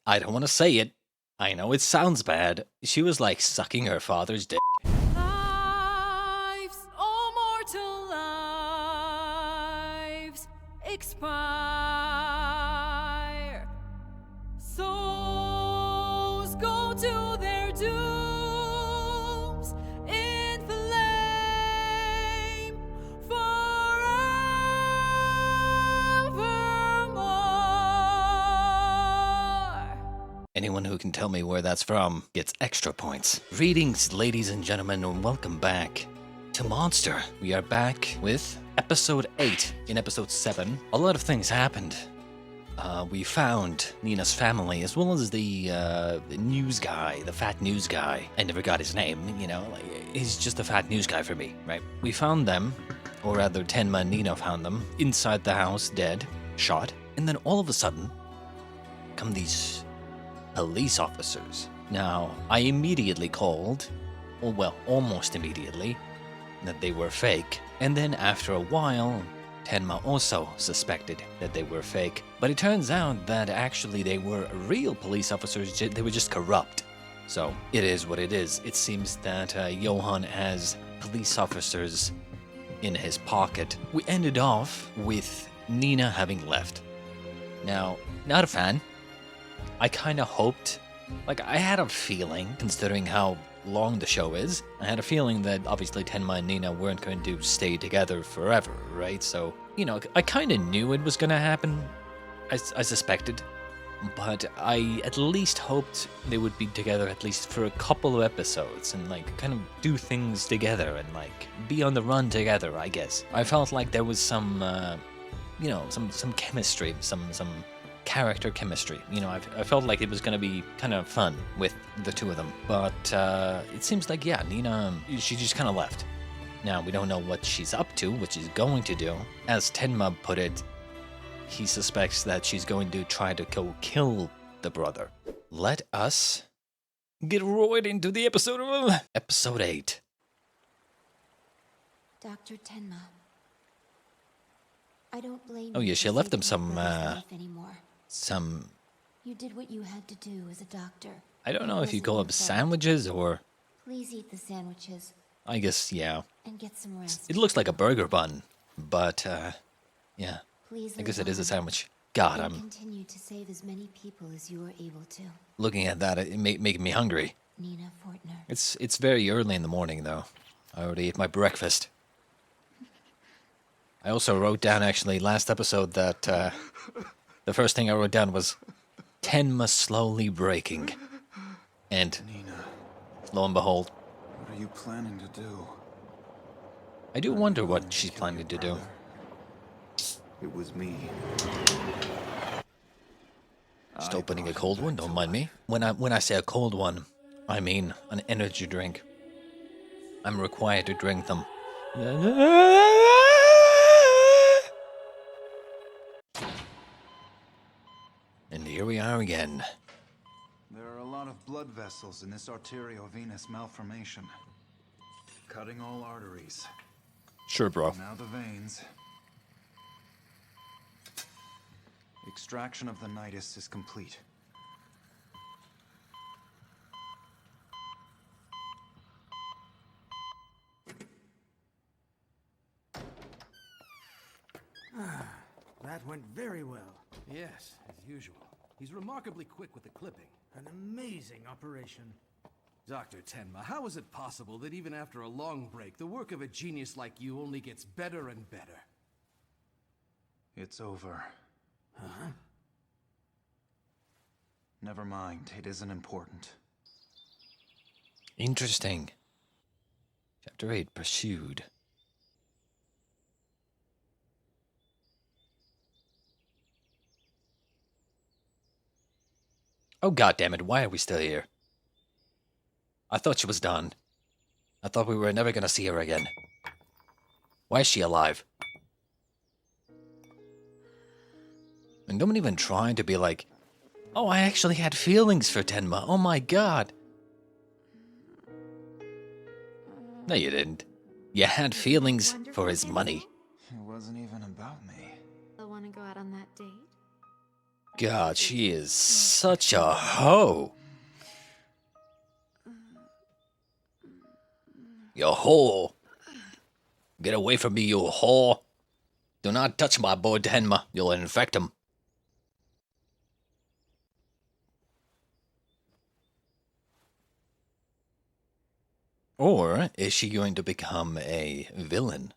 I don't want to say it. I know it sounds bad. She was like sucking her father's dick. Lives, oh mortal lives, expire. Souls go to their dooms in flame forevermore. Anyone who can tell me where that's from gets extra points. Greetings, ladies and gentlemen, and welcome back to Monster. We are back with episode 8. In episode 7, a lot of things happened. We found Nina's family, as well as the news guy, the fat news guy. I never got his name, you know, like, he's just a fat news guy for me, right? We found them, or rather Tenma and Nina found them, inside the house, dead, shot. And then all of a sudden, come these police officers. Now, I immediately called, or well, almost immediately, that they were fake. And then after a while, Tenma also suspected that they were fake. But it turns out that actually they were real police officers, they were just corrupt. So, it is what it is. It seems that Johan has police officers in his pocket. We ended off with Nina having left. Now, not a fan. I kind of hoped, like I had a feeling, considering how long the show is, I had a feeling that obviously Tenma and Nina weren't going to stay together forever, right? So, you know, I kind of knew it was going to happen. I suspected. But I at least hoped they would be together at least for a couple of episodes and like kind of do things together and like be on the run together, I guess. I felt like there was some, you know, some chemistry, some character chemistry. You know, I felt like it was going to be kind of fun with the two of them. But it seems like, yeah, Nina, she just kind of left. Now, we don't know what she's up to, what she's going to do. As Tenma put it, he suspects that she's going to try to go kill the brother. Let us get right into the episode of episode 8. Dr. Tenma, I don't blame Oh you yeah, for she left saving him some, your brother's life anymore. some, You did what you had to do as a doctor. I don't know It if you wasn't call your them fault. sandwiches or, Please eat the sandwiches I guess, yeah. and get some rest. It looks like a burger bun, but, yeah. Please I guess live it is a on sandwich. God, and I'm continue to save as many people as you are able to. looking at that, it making me hungry. Nina Fortner. It's very early in the morning, though. I already ate my breakfast. I also wrote down, actually, last episode that, the first thing I wrote down was Tenma slowly breaking. And, Nina, lo and behold, what are you planning to do? I do wonder what she's planning to do. It was me. Just opening a cold one, don't mind me. When I say a cold one, I mean an energy drink. I'm required to drink them. And here we are again. There are a lot of blood vessels in this arteriovenous malformation, cutting all arteries. Sure, bro. Now the veins. Extraction of the nidus is complete. That went very well. Yes, as usual. He's remarkably quick with the clipping. An amazing operation. Dr. Tenma, how is it possible that even after a long break, the work of a genius like you only gets better and better? It's over. Huh? Never mind, it isn't important. Interesting. Chapter 8, Pursued. Oh god damn it, why are we still here? I thought she was done. I thought we were never gonna see her again. Why is she alive? And don't even try to be like, oh, I actually had feelings for Tenma. Oh my god. No, you didn't. You had feelings for his money. It wasn't even about me. I want to go out on that date. God, she is such a hoe. You whore. Get away from me, you whore. Do not touch my boy Tenma. You'll infect him. Or is she going to become a villain?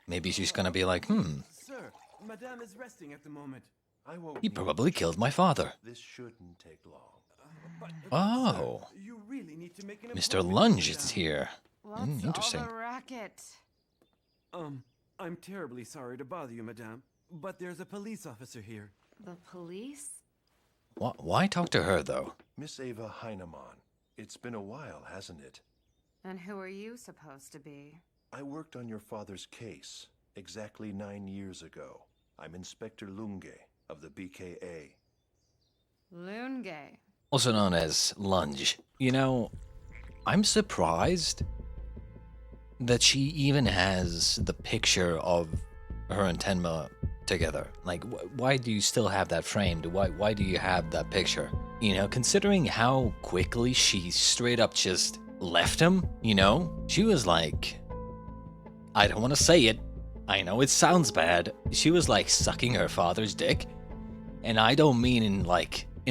Maybe she's gonna be like, Sir, Madame is resting at the moment. I won't. he probably killed my father. This shouldn't take long. Oh, Sir, you really need to make an Mr. appointment Lunge with is Madame. here. What's Interesting. all the racket? I'm terribly sorry to bother you, Madame, but there's a police officer here. The police? Why talk to her, though? Miss Ava Heinemann. It's been a while, hasn't it? And who are you supposed to be? I worked on your father's case exactly 9 years ago. I'm Inspector Lunge of the BKA. Lunge. Also known as Lunge. You know, I'm surprised that she even has the picture of her and Tenma together. Like, why do you still have that framed? Why do you have that picture? You know, considering how quickly she straight up just left him, you know? She was like, I don't want to say it. I know it sounds bad. She was like sucking her father's dick. And I don't mean in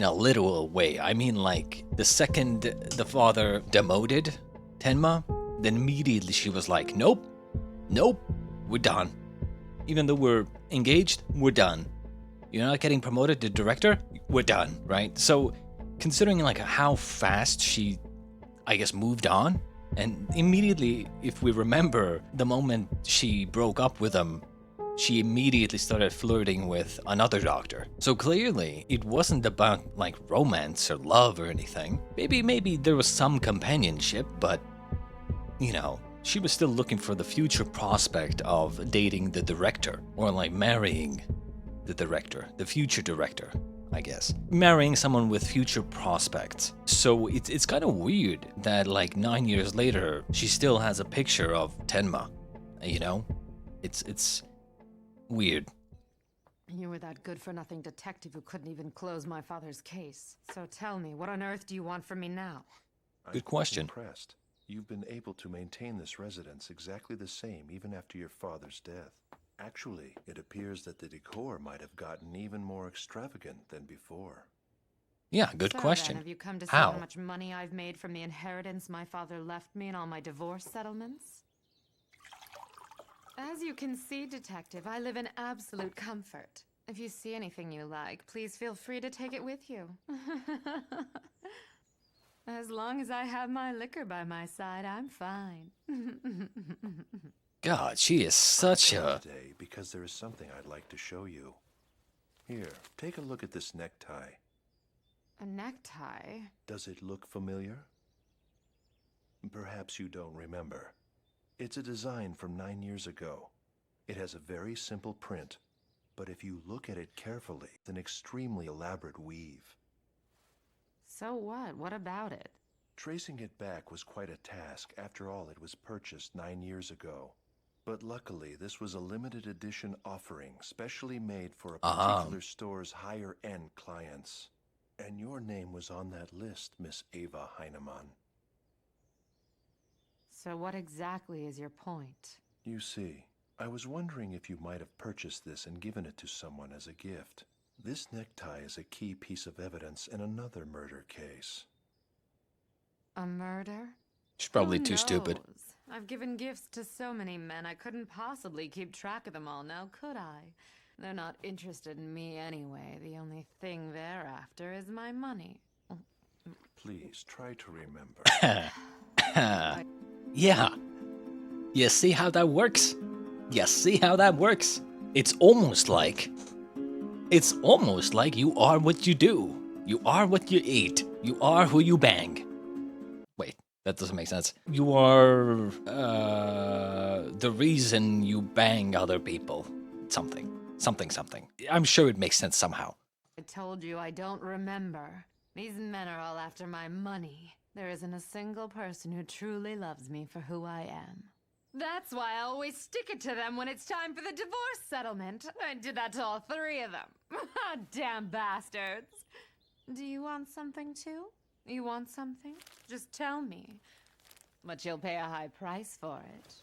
a literal way. I mean like the second the father demoted Tenma, then immediately she was like, nope, we're done. Even though we're engaged, we're done. You're not getting promoted to director, we're done, right? So considering like how fast she, I guess, moved on, and immediately, if we remember, the moment she broke up with him, she immediately started flirting with another doctor. So clearly, it wasn't about like romance or love or anything. Maybe there was some companionship, but you know, she was still looking for the future prospect of dating the director, or like marrying the director, the future director, I guess. Marrying someone with future prospects. So it's kind of weird that like 9 years later, she still has a picture of Tenma, you know? It's weird. You were that good-for-nothing detective who couldn't even close my father's case. So tell me, what on earth do you want from me now? Good question. Impressed. You've been able to maintain this residence exactly the same even after your father's death. Actually, it appears that the decor might have gotten even more extravagant than before. Yeah, good So question. Then, have you come to see How? how much money I've made from the inheritance my father left me and all my divorce settlements? As you can see, Detective, I live in absolute comfort. If you see anything you like, please feel free to take it with you. As long as I have my liquor by my side, I'm fine. God, she is such a... Today, because there is something I'd like to show you. Here, take a look at this necktie. A necktie? Does it look familiar? Perhaps you don't remember. It's a design from 9 years ago. It has a very simple print, but if you look at it carefully, it's an extremely elaborate weave. So what? What about it? Tracing it back was quite a task. After all, it was purchased 9 years ago. But luckily, this was a limited edition offering, specially made for a particular store's higher-end clients. And your name was on that list, Miss Ava Heinemann. So what exactly is your point? You see, I was wondering if you might have purchased this and given it to someone as a gift. This necktie is a key piece of evidence in another murder case. A murder? She's probably Who too stupid. knows? I've given gifts to so many men, I couldn't possibly keep track of them all now, could I? They're not interested in me anyway. The only thing they're after is my money. Please try to remember. Yeah. You see how that works? You see how that works? It's almost like you are what you do. You are what you eat. You are who you bang. Wait, that doesn't make sense. You are the reason you bang other people. Something. I'm sure it makes sense somehow. I told you I don't remember. These men are all after my money. There isn't a single person who truly loves me for who I am. That's why I always stick it to them when it's time for the divorce settlement. I did that to all three of them. Damn bastards. Do you want something too? You want something? Just tell me. But you'll pay a high price for it.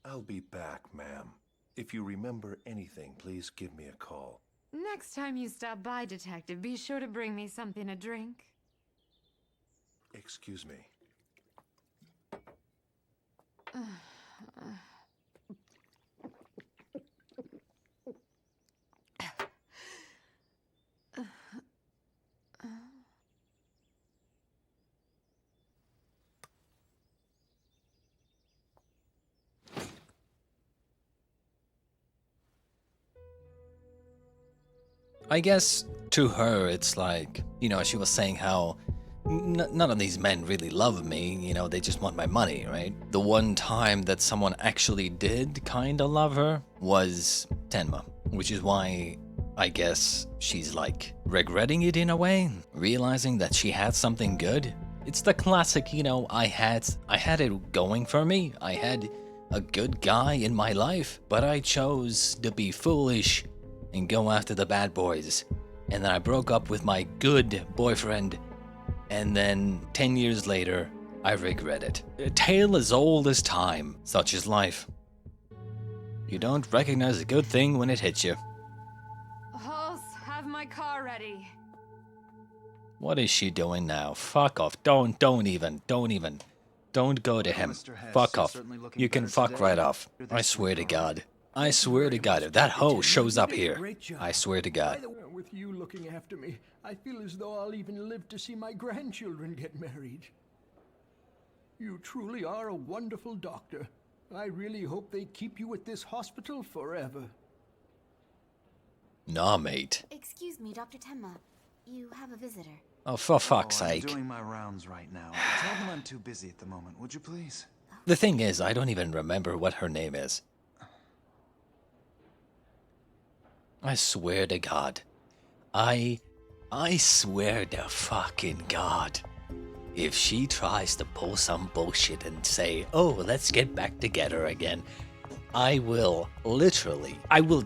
I'll be back, ma'am. If you remember anything, please give me a call. Next time you stop by, Detective, be sure to bring me something to drink. Excuse me. I guess to her, it's like, you know, she was saying how none of these men really love me, you know, they just want my money, right? The one time that someone actually did kinda love her was Tenma, which is why I guess she's like regretting it in a way, realizing that she had something good. It's the classic, you know, I had it going for me, I had a good guy in my life, but I chose to be foolish and go after the bad boys. And then I broke up with my good boyfriend, and then 10 years later, I regret it. A tale as old as time, such is life. You don't recognize a good thing when it hits you. Halls, have my car ready. What is she doing now? Fuck off. Don't even. Don't go to him. Mr. Hess, Fuck you're off. certainly looking You can better fuck today. right off. You're I this swear to week, God. I swear to God, if that hoe shows up here, I swear to God. With you looking after me, I feel as though I'll even live to see my grandchildren get married. You truly are a wonderful doctor. I really hope they keep you at this hospital forever. Nah, mate. Excuse me, Dr. Tenma. You have a visitor. Oh, for fuck's I'm sake. doing my rounds right now. Tell them I'm too busy at the moment, would you please? The thing is, I don't even remember what her name is. I swear to God. I swear to fucking God. If she tries to pull some bullshit and say, oh, let's get back together again, I will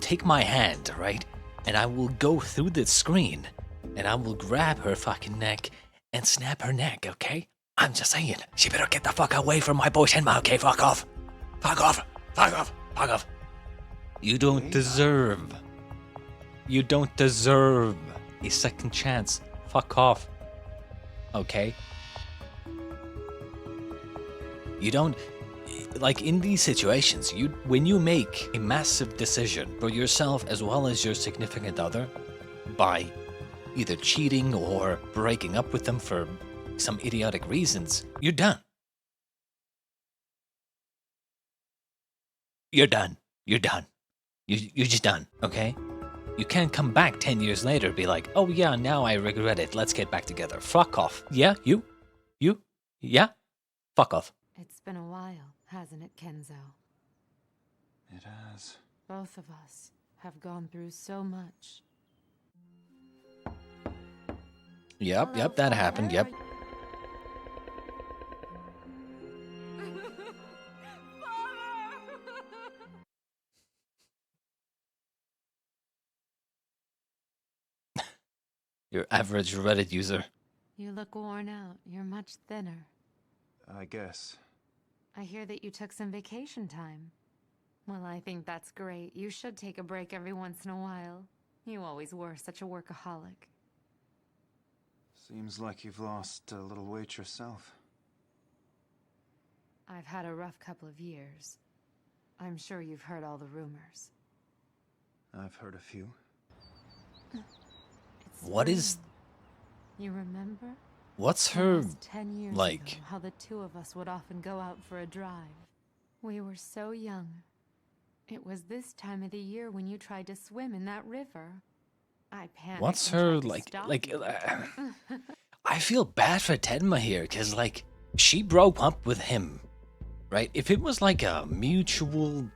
take my hand, right? And I will go through the screen and I will grab her fucking neck and snap her neck, okay? I'm just saying, she better get the fuck away from my boy Tenma, okay? Fuck off. Fuck off. Fuck off. Fuck off. You don't deserve a second chance. Fuck off. Okay? You don't, like in these situations, when you make a massive decision for yourself as well as your significant other by either cheating or breaking up with them for some idiotic reasons, you're done. You're done. You're done. You're just done, okay? You can't come back 10 years later and be like, oh yeah, now I regret it, let's get back together. Fuck off. Yeah, you, yeah? Fuck off. It's been a while, hasn't it, Kenzo? It has. Both of us have gone through so much. Yep, that happened, yep. Your average Reddit user. You look worn out. You're much thinner. I guess. I hear that you took some vacation time. Well, I think that's great. You should take a break every once in a while. You always were such a workaholic. Seems like you've lost a little weight yourself. I've had a rough couple of years. I'm sure you've heard all the rumors. I've heard a few. What is... You remember? What's her, Almost 10 years like... ago, how the two of us would often go out for a drive. We were so young. It was this time of the year when you tried to swim in that river. I panicked. What's and her, tried to stop like, you. I feel bad for Tenma here, because, like, she broke up with him, right? If it was, like, a mutual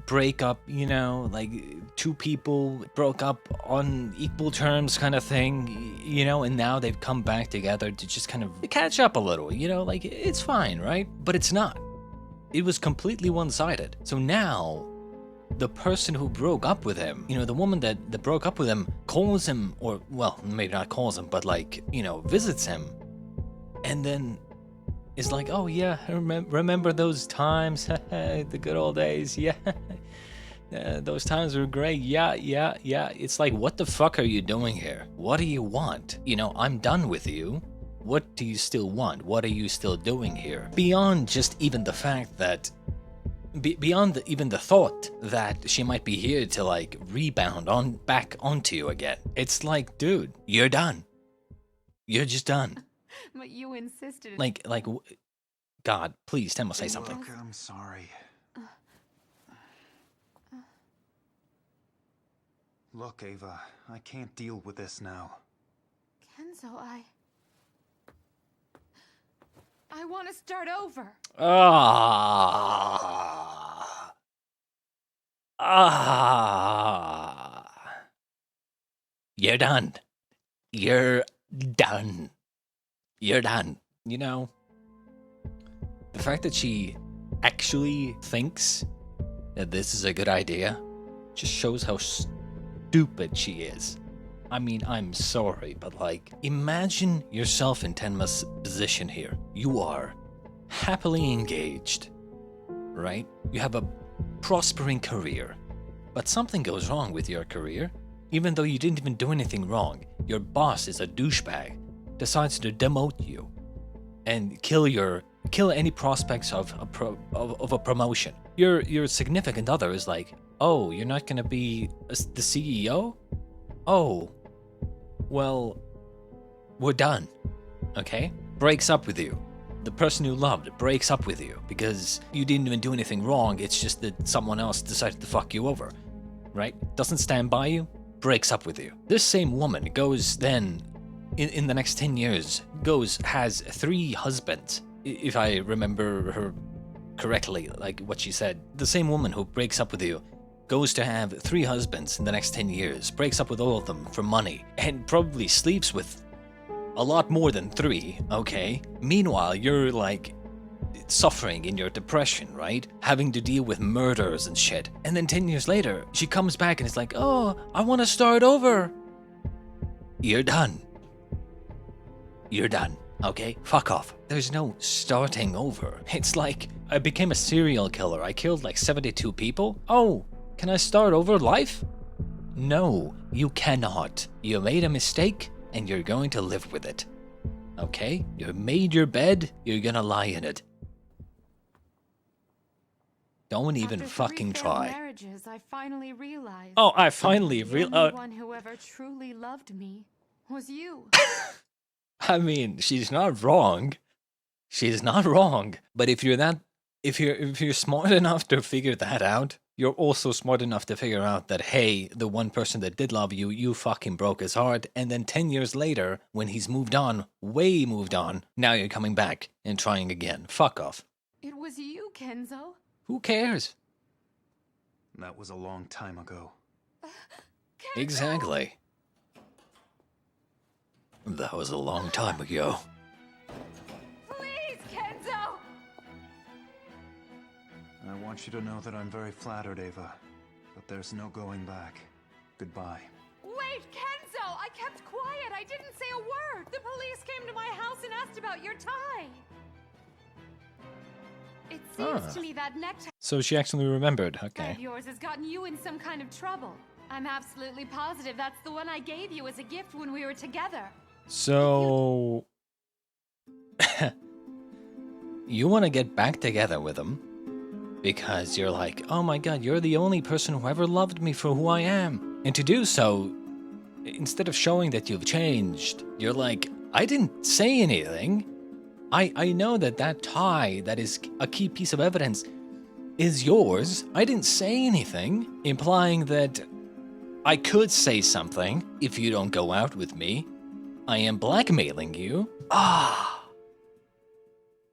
breakup, you know, like two people broke up on equal terms kind of thing, you know, and now they've come back together to just kind of catch up a little, you know, like it's fine, right? But it's not. It was completely one-sided. So now the person who broke up with him, you know, the woman that broke up with him calls him, or, well, maybe not calls him, but like, you know, visits him. And then is like, oh yeah, remember those times, the good old days, yeah. Those times were great, yeah. It's like, what the fuck are you doing here? What do you want? You know, I'm done with you. What do you still want? What are you still doing here? Beyond just even the fact that, beyond even the thought that she might be here to like rebound back onto you again. It's like, dude, you're done. You're just done. But you insisted. Like, God, please, Tenma, say something. Look, I'm sorry. Look, Ava, I can't deal with this now. Kenzo, I want to start over. You're done. You're done. You're done. You know, the fact that she actually thinks that this is a good idea just shows how stupid she is. I mean, I'm sorry, but like, imagine yourself in Tenma's position here. You are happily engaged, right? You have a prospering career, but something goes wrong with your career. Even though you didn't even do anything wrong, your boss is a douchebag, decides to demote you and kill any prospects of a promotion. Your significant other is like, oh, you're not gonna be the CEO? Oh, well, we're done, okay? Breaks up with you. The person you loved breaks up with you because you didn't even do anything wrong. It's just that someone else decided to fuck you over, right? Doesn't stand by you, breaks up with you. This same woman goes then, in the next 10 years, has 3 husbands, if I remember her correctly, like what she said. The same woman who breaks up with you goes to have 3 husbands in the next 10 years, breaks up with all of them for money, and probably sleeps with a lot more than 3, okay? Meanwhile, you're like suffering in your depression, right? Having to deal with murders and shit. And then 10 years later, she comes back and it's like, oh, I want to start over. You're done. You're done, okay? Fuck off. There's no starting over. It's like, I became a serial killer. I killed like 72 people. Oh, can I start over life? No, you cannot. You made a mistake, and you're going to live with it. Okay? You made your bed, you're gonna lie in it. Don't even fucking try. Marriages, I finally realized. Oh, I finally the only one who ever truly loved me was you. I mean, she's not wrong. She's not wrong. But if you're smart enough to figure that out, you're also smart enough to figure out that, hey, the one person that did love you, you fucking broke his heart, and then 10 years later, when he's moved on, way moved on, now you're coming back and trying again. Fuck off. It was you, Kenzo. Who cares? That was a long time ago. Exactly. That was a long time ago. Please, Kenzo! I want you to know that I'm very flattered, Ava. But there's no going back. Goodbye. Wait, Kenzo! I kept quiet. I didn't say a word. The police came to my house and asked about your tie. It seems to me that necktie So she actually remembered. Okay. of yours has gotten you in some kind of trouble. I'm absolutely positive that's the one I gave you as a gift when we were together. So you want to get back together with him because you're like, oh my god, you're the only person who ever loved me for who I am. And to do so, instead of showing that you've changed, you're like, I didn't say anything. I know that tie that is a key piece of evidence is yours. I didn't say anything, implying that I could say something if you don't go out with me. I am blackmailing you.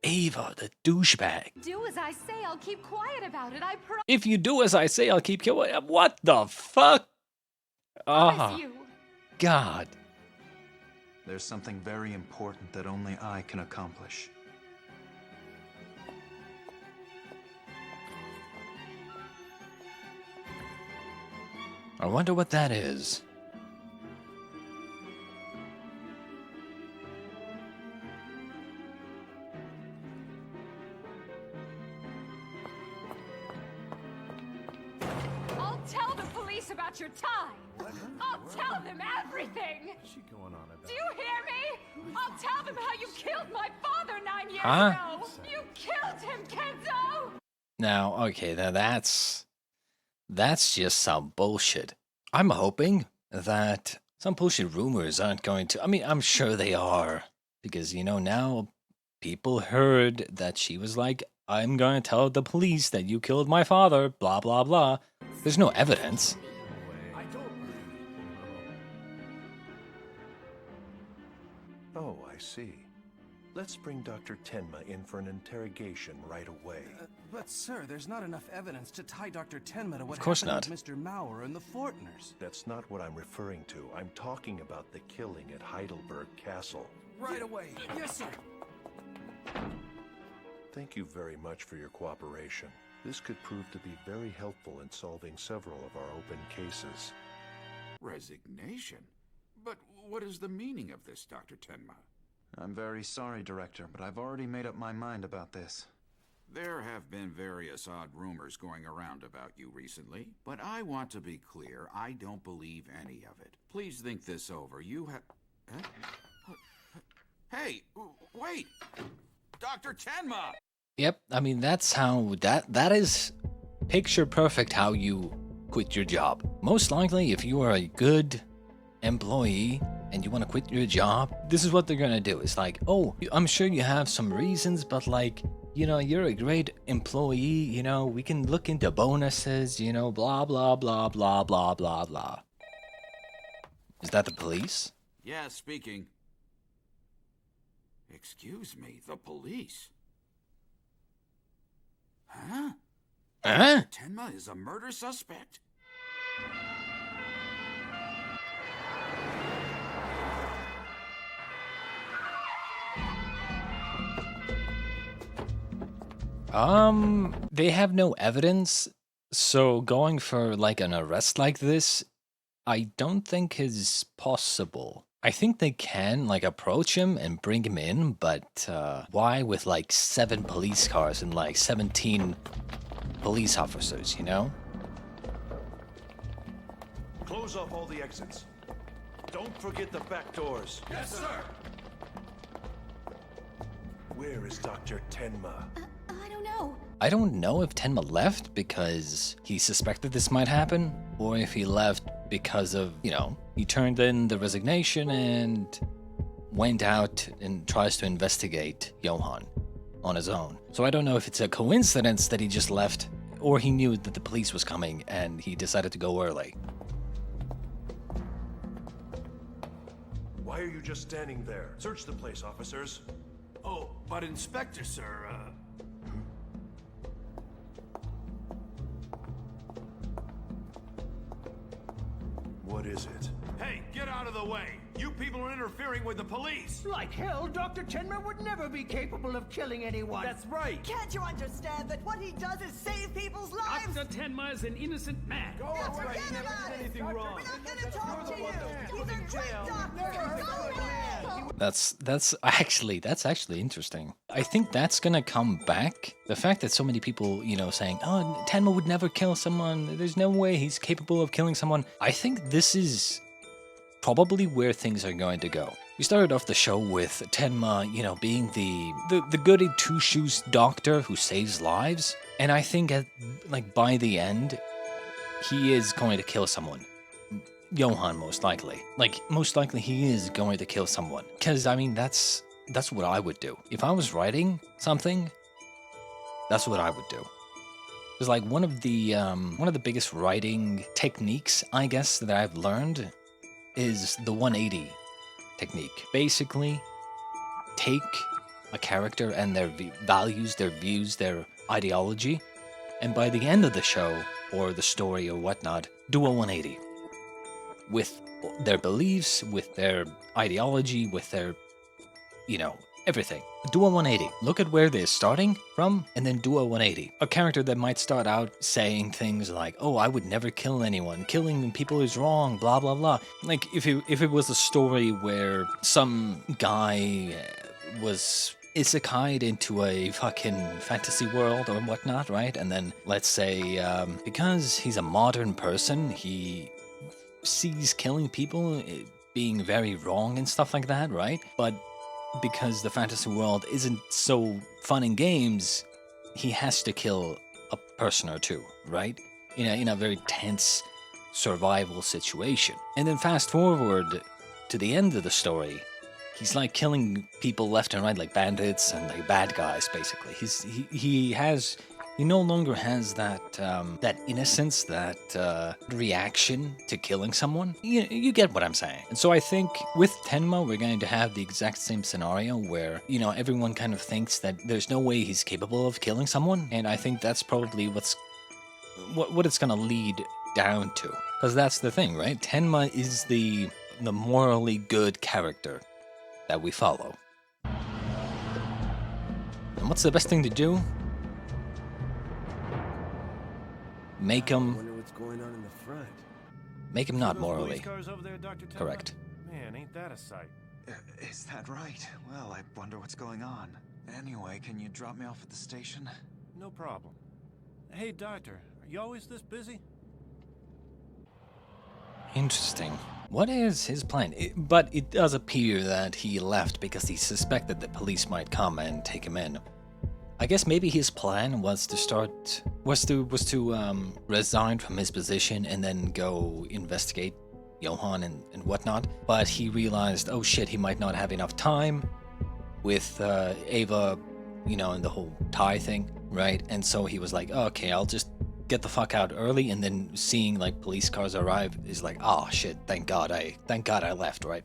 Ava, the douchebag. Do as I say, I'll keep quiet about it, I If you do as I say, I'll keep killing. What the fuck? promise Ah, you. God. There's something very important that only I can accomplish. I wonder what that is. I'll tell the police about your time. I'll tell them everything. What's she going on about? Do you hear me? I'll tell them how you killed my father 9 years Huh? ago. You killed him, Kenzo. Now, okay, now that's just some bullshit. I'm hoping that some bullshit rumors aren't going to. I mean, I'm sure they are. Because, you know, now people heard that she was like, I'm going to tell the police that you killed my father, blah, blah, blah. There's no evidence. I don't Oh, I see. Let's bring Dr. Tenma in for an interrogation right away. But sir, there's not enough evidence to tie Dr. Tenma to what Of course happened not. with Mr. Maurer and the Fortners. That's not what I'm referring to. I'm talking about the killing at Heidelberg Castle. Right away. Yes, sir. Thank you very much for your cooperation. This could prove to be very helpful in solving several of our open cases. Resignation? But what is the meaning of this, Dr. Tenma? I'm very sorry, Director, but I've already made up my mind about this. There have been various odd rumors going around about you recently, but I want to be clear, I don't believe any of it. Please think this over. You have... Huh? Hey, wait! Dr. Tenma! Yep, I mean, that's how, that is picture perfect how you quit your job. Most likely, if you are a good employee and you want to quit your job, this is what they're gonna do. It's like, oh, I'm sure you have some reasons, but like, you know, you're a great employee, you know, we can look into bonuses, you know, blah, blah, blah, blah, blah, blah, blah. Is that the police? Yeah, speaking. Excuse me, the police? Huh? Huh? Tenma is a murder suspect? They have no evidence, so going for like an arrest like this, I don't think is possible. I think they can like approach him and bring him in, but why with like 7 police cars and like 17 police officers, you know? Close off all the exits. Don't forget the back doors. Yes, sir. Where is Dr. Tenma? I don't know. I don't know if Tenma left because he suspected this might happen, or if he left because of, you know, he turned in the resignation and went out and tries to investigate Johan on his own. So I don't know if it's a coincidence that he just left, or he knew that the police was coming and he decided to go early. Why are you just standing there? Search the place, officers. Oh, but Inspector, sir, What is it? Hey, get out of the way! You people are interfering with the police! Like hell, Dr. Tenma would never be capable of killing anyone. That's right! Can't you understand that what he does is save people's lives? Dr. Tenma is an innocent man. Go forget about it! We're not gonna talk to you! He's a great doctor! Go away! That's actually interesting. I think that's gonna come back. The fact that so many people, you know, saying, oh, Tenma would never kill someone, there's no way he's capable of killing someone. I think this is probably where things are going to go. We started off the show with Tenma, you know, being the goody two-shoes doctor who saves lives. And I think like by the end, he is going to kill someone. Johan, most likely. Like, most likely he is going to kill someone. Because, I mean, that's what I would do. If I was writing something, that's what I would do. It's like one of the biggest writing techniques, I guess, that I've learned is the 180 technique. Basically, take a character and their values, their views, their ideology, and by the end of the show, or the story or whatnot, do a 180. With their beliefs, with their ideology, with their, everything. Do a 180. Look at where they're starting from, and then do a 180. A character that might start out saying things like, "Oh, I would never kill anyone. Killing people is wrong, blah, blah, blah." Like, if it was a story where some guy was isekai'd into a fucking fantasy world or whatnot, right? And then, let's say, because he's a modern person, he sees killing people being very wrong and stuff like that, right? But because the fantasy world isn't so fun in games, he has to kill a person or two, right? In a very tense survival situation. And then fast forward to the end of the story, he's like killing people left and right, like bandits and like bad guys, basically. He no longer has that innocence, that reaction to killing someone. You get what I'm saying. And so I think with Tenma, we're going to have the exact same scenario where, everyone kind of thinks that there's no way he's capable of killing someone. And I think that's probably what it's going to lead down to. Because that's the thing, right? Tenma is the morally good character that we follow. And what's the best thing to do? Make him. Wonder what's going on in the front. Make him not morally There, Dr. Tenma? correct. Man, ain't that a sight? Is that right? Well, I wonder what's going on. Anyway, can you drop me off at the station? No problem. Hey, Doctor, are you always this busy? Interesting. What is his plan? But it does appear that he left because he suspected the police might come and take him in. I guess maybe his plan was to resign from his position and then go investigate Johan and whatnot. But he realized, oh shit, he might not have enough time with Ava, and the whole tie thing, right? And so he was like, oh, okay, I'll just get the fuck out early. And then seeing like police cars arrive is like, oh shit, thank God I left, right?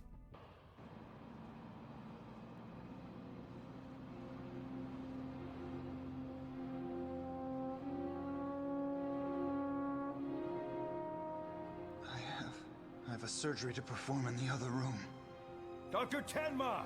I have a surgery to perform in the other room. Dr. Tenma!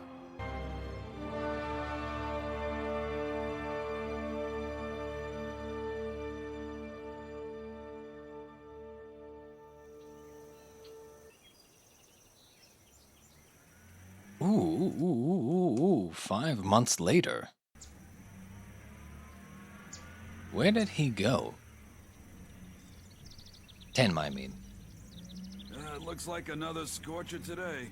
Ooh, 5 months later. Where did he go? Tenma, I mean. It looks like another scorcher today.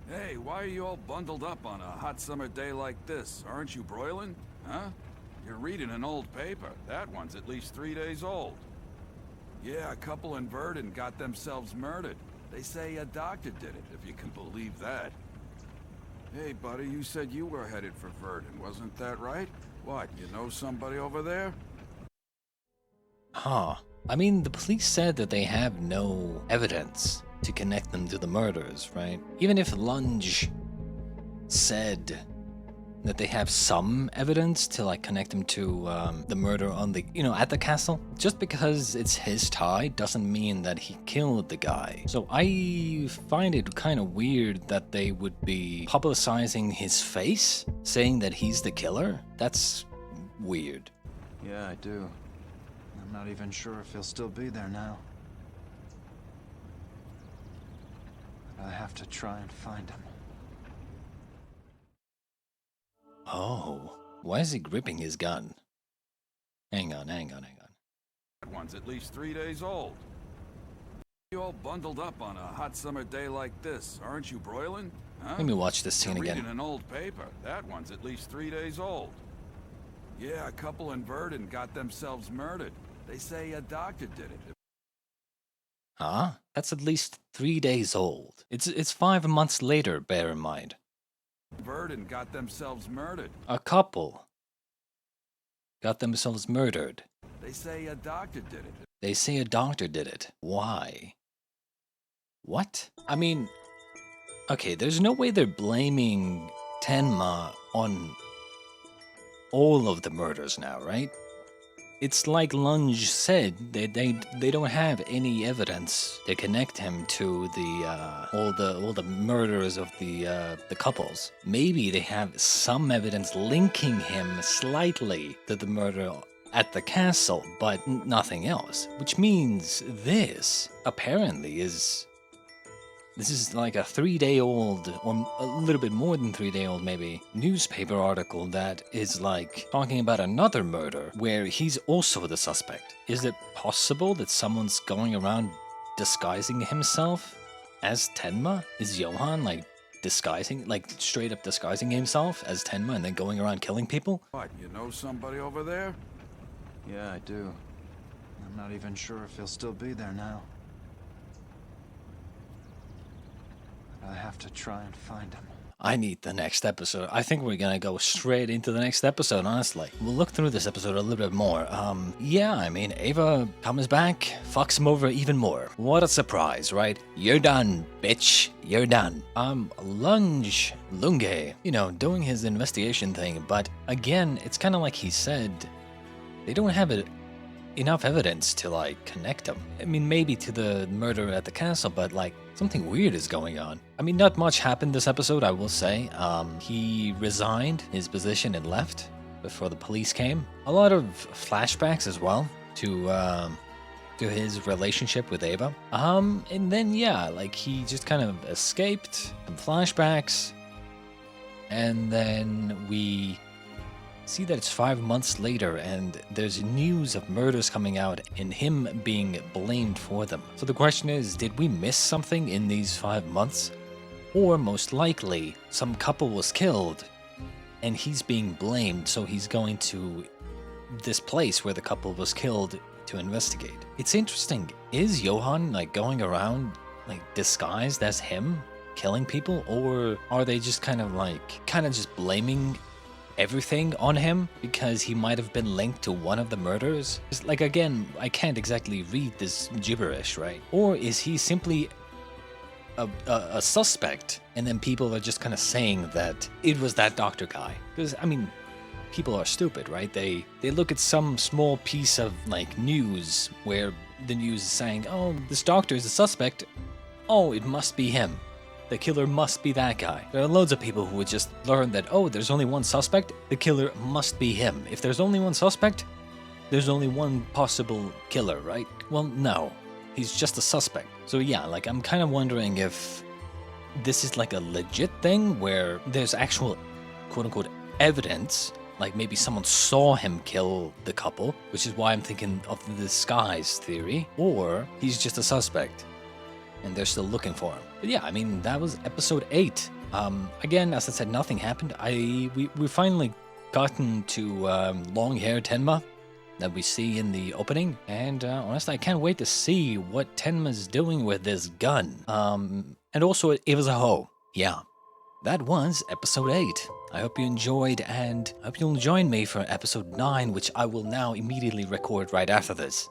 Hey, why are you all bundled up on a hot summer day like this? Aren't you broiling? Huh? You're reading an old paper. That one's at least 3 days old. Yeah, a couple in Verdun got themselves murdered. They say a doctor did it, if you can believe that. Hey, buddy, you said you were headed for Verdun, wasn't that right? What, you know somebody over there? Huh. I mean, the police said that they have no evidence to connect them to the murders, right? Even if Lunge said that they have some evidence to like connect them to the murder on the, at the castle, just because it's his tie doesn't mean that he killed the guy. So I find it kind of weird that they would be publicizing his face, saying that he's the killer. That's weird. Yeah, I do. I'm not even sure if he'll still be there now. I have to try and find him. Oh, why is he gripping his gun? Hang on. That one's at least 3 days old. You all bundled up on a hot summer day like this, aren't you broiling? Huh? Let me watch this scene You're again. reading an old paper. That one's at least 3 days old. Yeah, a couple in Verdun got themselves murdered. They say a doctor did it. Huh? That's at least 3 days old. It's 5 months later, bear in mind. Verdun got themselves murdered. A couple got themselves murdered. They say a doctor did it. They say a doctor did it. Why? What? I mean, okay, there's no way they're blaming Tenma on all of the murders now, right? It's like Lunge said, they don't have any evidence to connect him to all the murders of the couples. Maybe they have some evidence linking him slightly to the murder at the castle, but nothing else. Which means this apparently is like a 3-day-old, or a little bit more than 3-day-old maybe, newspaper article that is like talking about another murder where he's also the suspect. Is it possible that someone's going around disguising himself as Tenma? Is Johan like straight up disguising himself as Tenma and then going around killing people? What, you know somebody over there? Yeah, I do. I'm not even sure if he'll still be there now. I have to try and find him. I need the next episode. I think we're gonna go straight into the next episode, honestly. We'll look through this episode a little bit more. Yeah, I mean, Ava comes back, fucks him over even more. What a surprise, right? You're done, bitch. You're done. Lunge, doing his investigation thing, but again, it's kind of like he said, they don't have enough evidence to, like, connect him. I mean, maybe to the murder at the castle, but, like, something weird is going on. I mean, not much happened this episode, I will say. He resigned his position and left before the police came. A lot of flashbacks as well to his relationship with Ava. And then, yeah, like, he just kind of escaped, some flashbacks, and then we see that it's 5 months later and there's news of murders coming out and him being blamed for them. So the question is, did we miss something in these 5 months? Or most likely, some couple was killed and he's being blamed, so he's going to this place where the couple was killed to investigate. It's interesting. Is Johan like going around like disguised as him killing people, or are they just kind of just blaming everything on him because he might have been linked to one of the murders? It's like, again, I can't exactly read this gibberish, right? Or is he simply a suspect and then people are just kind of saying that it was that doctor guy? Because, I mean, people are stupid, right? They look at some small piece of like news where the news is saying, oh, this doctor is a suspect. Oh, it must be him. The killer must be that guy. There are loads of people who would just learn that, oh, there's only one suspect, the killer must be him. If there's only one suspect, there's only one possible killer, right? Well, no. He's just a suspect. So yeah, like, I'm kind of wondering if this is like a legit thing where there's actual quote-unquote evidence, like maybe someone saw him kill the couple, which is why I'm thinking of the disguise theory, or he's just a suspect and they're still looking for him. But yeah, I mean, that was episode 8. Again, as I said, nothing happened. We finally gotten to long hair Tenma that we see in the opening, and honestly, I can't wait to see what Tenma's doing with this gun. And also, it was a hoe. Yeah, that was episode 8. I hope you enjoyed, and I hope you'll join me for episode 9, which I will now immediately record right after this.